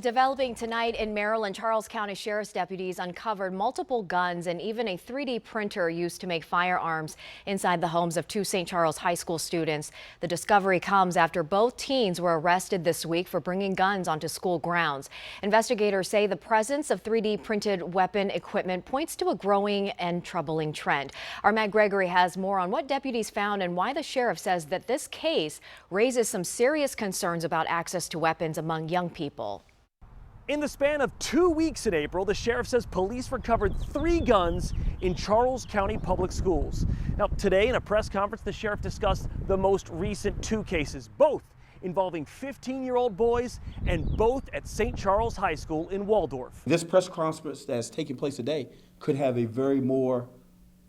Developing tonight in Maryland, Charles County Sheriff's deputies uncovered multiple guns and even a 3D printer used to make firearms inside the homes of two St. Charles High School students. The discovery comes after both teens were arrested this week for bringing guns onto school grounds. Investigators say the presence of 3D printed weapon equipment points to a growing and troubling trend. Our Matt Gregory has more on what deputies found and why the sheriff says that this case raises some serious concerns about access to weapons among young people. In the span of 2 weeks in April, the sheriff says police recovered 3 guns in Charles County Public Schools. Now, today in a press conference, the sheriff discussed the most recent 2 cases, both involving 15-year-old boys and both at St. Charles High School in Waldorf. This press conference that's taking place today could have a very more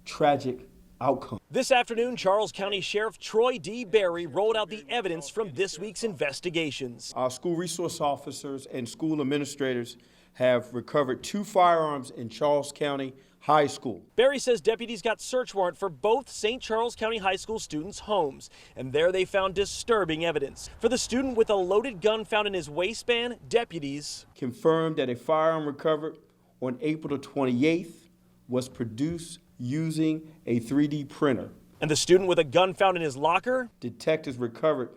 tragic outcome. This afternoon, Charles County Sheriff Troy D. Berry rolled out the evidence from this week's investigations. Our school resource officers and school administrators have recovered 2 firearms in Charles County High School. Berry says deputies got search warrant for both St. Charles County High School students' homes, and there they found disturbing evidence. For the student with a loaded gun found in his waistband, deputies confirmed that a firearm recovered on April the 28th was produced using a 3D printer. And the student with a gun found in his locker? Detectives recovered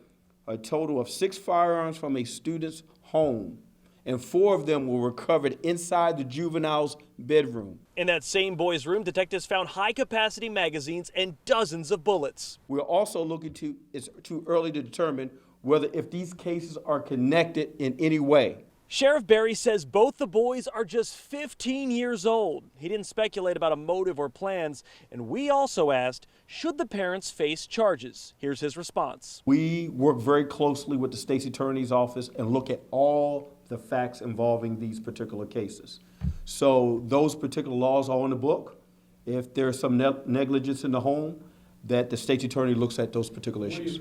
a total of 6 firearms from a student's home, and 4 of them were recovered inside the juvenile's bedroom. In that same boy's room, detectives found high-capacity magazines and dozens of bullets. We're also looking to, it's too early to determine whether if these cases are connected in any way. Sheriff Berry says both the boys are just 15 years old. He didn't speculate about a motive or plans, and we also asked, should the parents face charges? Here's his response. We work very closely with the state's attorney's office and look at all the facts involving these particular cases. So those particular laws are on the book. If there's some negligence in the home, that the state attorney looks at those particular issues.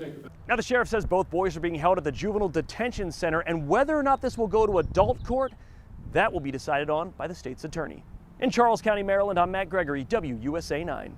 Now, the sheriff says both boys are being held at the Juvenile Detention Center, and whether or not this will go to adult court, that will be decided on by the state's attorney. In Charles County, Maryland, I'm Matt Gregory, WUSA 9.